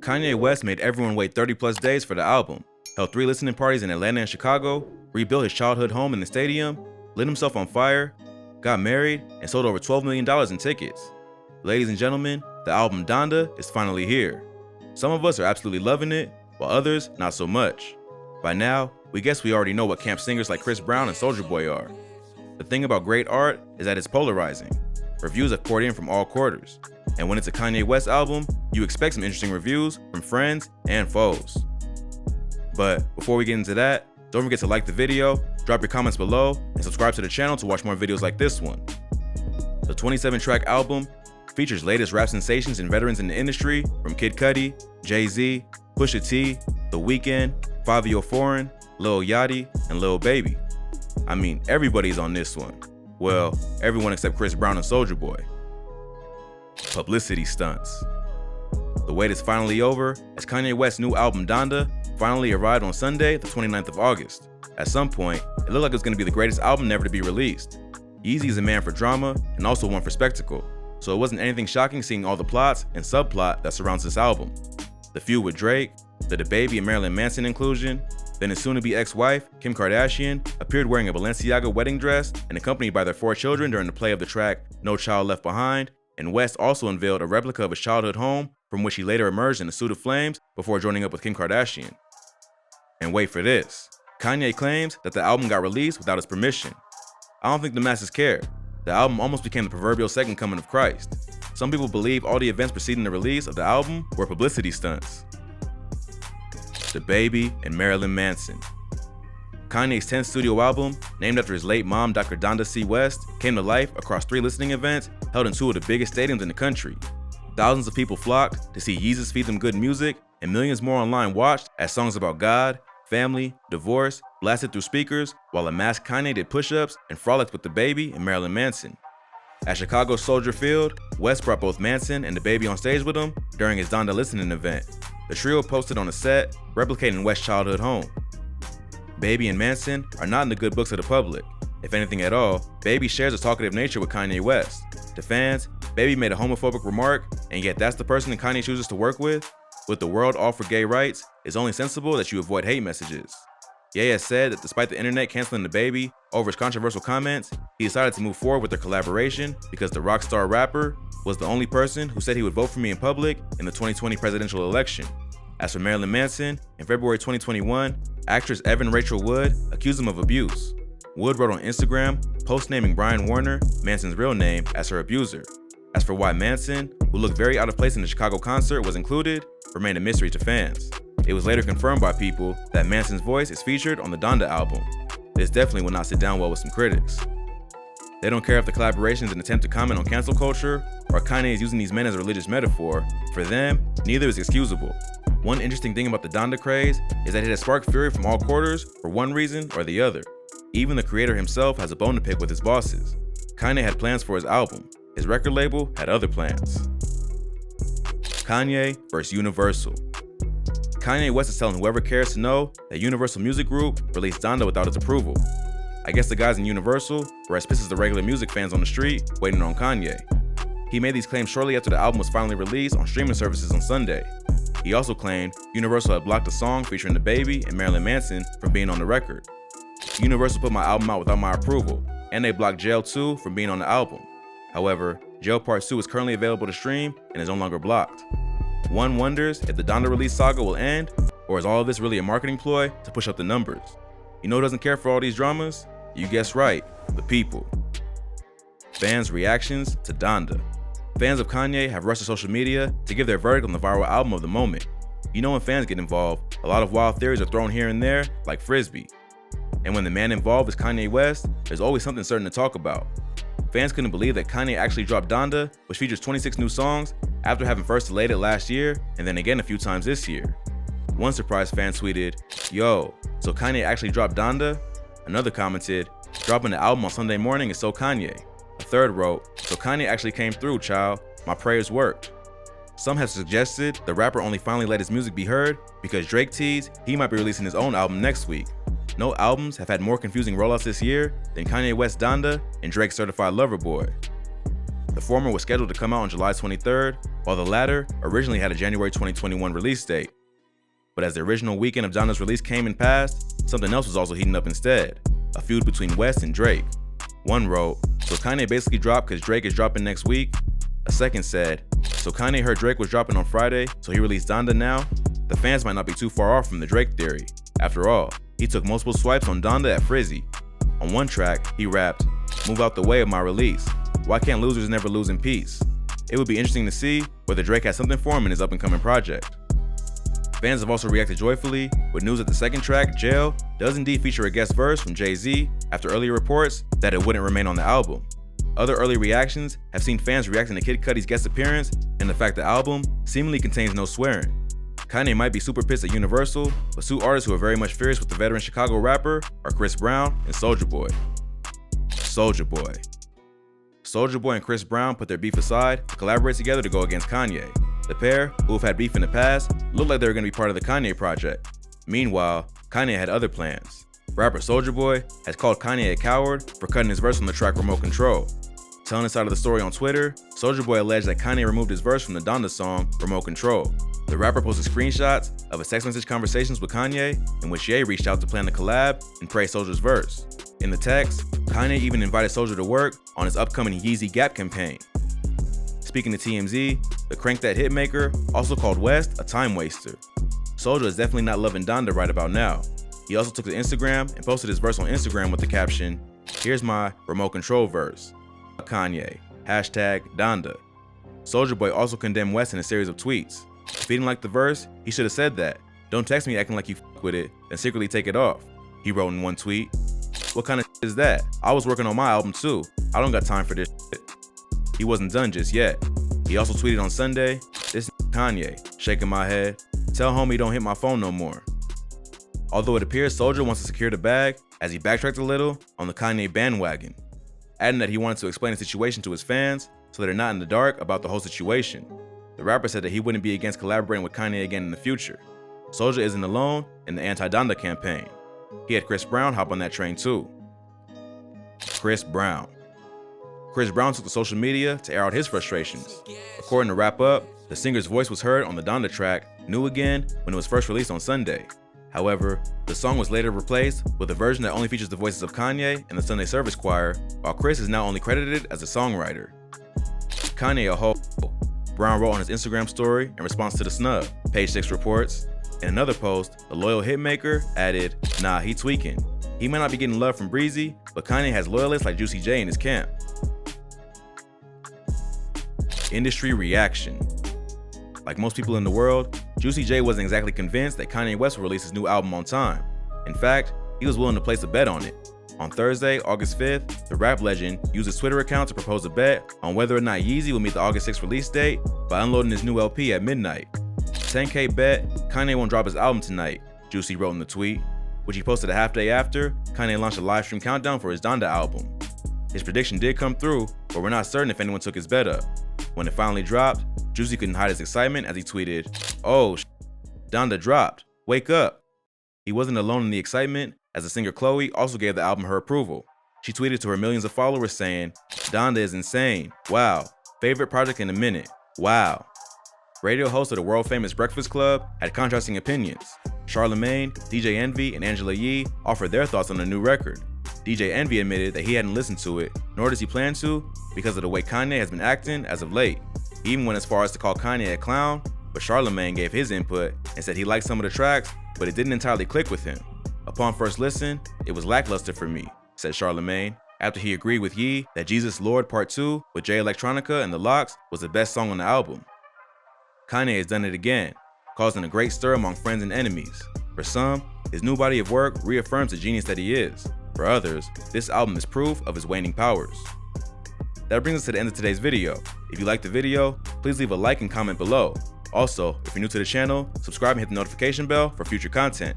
Kanye West made everyone wait 30 plus days for the album, held 3 listening parties in Atlanta and Chicago, rebuilt his childhood home in the stadium, lit himself on fire, got married, and sold over $12 million in tickets. Ladies and gentlemen, the album Donda is finally here. Some of us are absolutely loving it, while others not so much. By now, we guess we already know what camp singers like Chris Brown and SOULJA Boy are. The thing about great art is that it's polarizing. Reviews have poured in from all quarters, and when it's a Kanye West album, you expect some interesting reviews from friends and foes. But before we get into that, don't forget to like the video, drop your comments below, and subscribe to the channel to watch more videos like this one. The 27-track album features latest rap sensations and veterans in the industry from Kid Cudi, Jay-Z, Pusha T, The Weeknd, Fivio Foreign, Lil Yachty, and Lil Baby. I mean, everybody's on this one. Well, everyone except Chris Brown and SOULJA Boy. Publicity stunts. The wait is finally over as Kanye West's new album Donda finally arrived on Sunday, the 29th of August. At some point, it looked like it was going to be the greatest album never to be released. Yeezy is a man for drama and also one for spectacle, so it wasn't anything shocking seeing all the plots and subplot that surrounds this album. The feud with Drake, the DABABY and Marilyn Manson inclusion, then his soon-to-be ex-wife, Kim Kardashian, appeared wearing a Balenciaga wedding dress and accompanied by their 4 children during the play of the track No Child Left Behind, and West also unveiled a replica of his childhood home from which he later emerged in a suit of flames before joining up with Kim Kardashian. And wait for this, Kanye claims that the album got released without his permission. I don't think the masses care. The album almost became the proverbial second coming of Christ. Some people believe all the events preceding the release of the album were publicity stunts. DABABY and Marilyn Manson. Kanye's 10th studio album, named after his late mom, Dr. Donda C. West, came to life across 3 listening events held in 2 of the biggest stadiums in the country. Thousands of people flocked to see Yeezus feed them good music, and millions more online watched as songs about God, family, divorce blasted through speakers, while a masked Kanye did push-ups and frolicked with DABABY and Marilyn Manson. At Chicago's Soldier Field, West brought both Manson and DABABY on stage with him during his Donda listening event. The trio posted on a set, replicating West's childhood home. Baby and Manson are not in the good books of the public. If anything at all, Baby shares a talkative nature with Kanye West. To fans, Baby made a homophobic remark, and yet that's the person that Kanye chooses to work with? With the world all for gay rights, it's only sensible that you avoid hate messages. Ye has said that despite the internet canceling DABABY over his controversial comments, he decided to move forward with their collaboration because the rock star rapper was the only person who said he would vote for me in public in the 2020 presidential election. As for Marilyn Manson, in February 2021, actress Evan Rachel Wood accused him of abuse. Wood wrote on Instagram, post-naming Brian Warner, Manson's real name, as her abuser. As for why Manson, who looked very out of place in the Chicago concert, was included, remained a mystery to fans. It was later confirmed by people that Manson's voice is featured on the Donda album. This definitely will not sit down well with some critics. They don't care if the collaboration is an attempt to comment on cancel culture, or Kanye is using these men as a religious metaphor. For them, neither is excusable. One interesting thing about the Donda craze is that it has sparked fury from all quarters for one reason or the other. Even the creator himself has a bone to pick with his bosses. Kanye had plans for his album. His record label had other plans. Kanye vs. Universal. Kanye West is telling whoever cares to know that Universal Music Group released Donda without its approval. I guess the guys in Universal were as pissed as the regular music fans on the street waiting on Kanye. He made these claims shortly after the album was finally released on streaming services on Sunday. He also claimed Universal had blocked a song featuring DABABY and Marilyn Manson from being on the record. Universal put my album out without my approval, and they blocked Jail 2 from being on the album. However, Jail Part 2 is currently available to stream and is no longer blocked. One wonders if the Donda release saga will end, or is all of this really a marketing ploy to push up the numbers? You know who doesn't care for all these dramas? You guessed right, the people. Fans' reactions to Donda. Fans of Kanye have rushed to social media to give their verdict on the viral album of the moment. You know when fans get involved, a lot of wild theories are thrown here and there, like Frisbee. And when the man involved is Kanye West, there's always something certain to talk about. Fans couldn't believe that Kanye actually dropped Donda, which features 26 new songs, after having first delayed it last year, and then again a few times this year. One surprised fan tweeted, "Yo, so Kanye actually dropped Donda?" Another commented, "Dropping the album on Sunday morning is so Kanye." A third wrote, "So Kanye actually came through, child. My prayers worked." Some have suggested the rapper only finally let his music be heard because Drake teased he might be releasing his own album next week. No albums have had more confusing rollouts this year than Kanye West's Donda and Drake's Certified Lover Boy. The former was scheduled to come out on July 23rd, while the latter originally had a January 2021 release date. But as the original weekend of Donda's release came and passed, something else was also heating up instead, a feud between West and Drake. One wrote, "So Kanye basically dropped because Drake is dropping next week?" A second said, "So Kanye heard Drake was dropping on Friday, so he released Donda now?" The fans might not be too far off from the Drake theory. After all, he took multiple swipes on Donda at Frizzy. On one track, he rapped, "Move out the way of my release. Why can't losers never lose in peace?" It would be interesting to see whether Drake has something for him in his up-and-coming project. Fans have also reacted joyfully with news that the second track, Jail, does indeed feature a guest verse from Jay-Z after earlier reports that it wouldn't remain on the album. Other early reactions have seen fans reacting to Kid Cudi's guest appearance and the fact the album seemingly contains no swearing. Kanye might be super pissed at Universal, but two artists who are very much furious with the veteran Chicago rapper are Chris Brown and SOULJA Boy. SOULJA Boy. SOULJA Boy and Chris Brown put their beef aside to collaborate together to go against Kanye. The pair, who have had beef in the past, looked like they were going to be part of the Kanye project. Meanwhile, Kanye had other plans. Rapper SOULJA Boy has called Kanye a coward for cutting his verse on the track Remote Control. Telling his side of the story on Twitter, SOULJA Boy alleged that Kanye removed his verse from the Donda song Remote Control. The rapper posted screenshots of his text message conversations with Kanye, in which Ye reached out to plan a collab and praise SOULJA's verse. In the text, Kanye even invited SOULJA to work on his upcoming Yeezy Gap campaign. Speaking to TMZ, the Crank That Hitmaker also called West a time waster. SOULJA is definitely not loving Donda right about now. He also took to Instagram and posted his verse on Instagram with the caption, "Here's my Remote Control verse. Kanye, #Donda." SOULJA Boy also condemned West in a series of tweets. If he didn't like the verse, he should have said that. "Don't text me acting like you f with it, then secretly take it off," he wrote in one tweet. "What kind of is that? I was working on my album too. I don't got time for this shit." He wasn't done just yet. He also tweeted on Sunday, "This Kanye, shaking my head. Tell homie don't hit my phone no more." Although it appears SOULJA wants to secure the bag, as he backtracked a little on the Kanye bandwagon, adding that he wanted to explain the situation to his fans so they're not in the dark about the whole situation. The rapper said that he wouldn't be against collaborating with Kanye again in the future. SOULJA isn't alone in the anti-Donda campaign. He had Chris Brown hop on that train too. Chris Brown. Chris Brown took to social media to air out his frustrations. According to Wrap Up, the singer's voice was heard on the Donda track New Again when it was first released on Sunday. However, the song was later replaced with a version that only features the voices of Kanye and the Sunday Service Choir, while Chris is now only credited as a songwriter. Kanye a hoe, Brown wrote on his Instagram story in response to the snub, Page 6 reports. In another post, the loyal hitmaker added, "Nah, he tweaking. He might not be getting love from Breezy, but Kanye has loyalists like Juicy J in his camp." Industry reaction. Like most people in the world, Juicy J wasn't exactly convinced that Kanye West would release his new album on time. In fact, he was willing to place a bet on it. On Thursday, August 5th, the rap legend used his Twitter account to propose a bet on whether or not Yeezy will meet the August 6th release date by unloading his new LP at midnight. 10K bet, Kanye won't drop his album tonight, Juicy wrote in the tweet, which he posted a half day after Kanye launched a live stream countdown for his Donda album. His prediction did come through, but we're not certain if anyone took his bet up. When it finally dropped, Juicy couldn't hide his excitement as he tweeted, "Oh, Donda dropped. Wake up." He wasn't alone in the excitement, as the singer Chloe also gave the album her approval. She tweeted to her millions of followers saying, "Donda is insane. Wow. Favorite project in a minute. Wow." Radio hosts of the world-famous Breakfast Club had contrasting opinions. Charlemagne, DJ Envy, and Angela Yee offered their thoughts on the new record. DJ Envy admitted that he hadn't listened to it, nor does he plan to, because of the way Kanye has been acting as of late. He even went as far as to call Kanye a clown, but Charlemagne gave his input and said he liked some of the tracks, but it didn't entirely click with him. "Upon first listen, it was lackluster for me," said Charlemagne, after he agreed with Yee that Jesus Lord Part 2 with Jay Electronica and The Lox was the best song on the album. Kanye has done it again, causing a great stir among friends and enemies. For some, his new body of work reaffirms the genius that he is. For others, this album is proof of his waning powers. That brings us to the end of today's video. If you liked the video, please leave a like and comment below. Also, if you're new to the channel, subscribe and hit the notification bell for future content.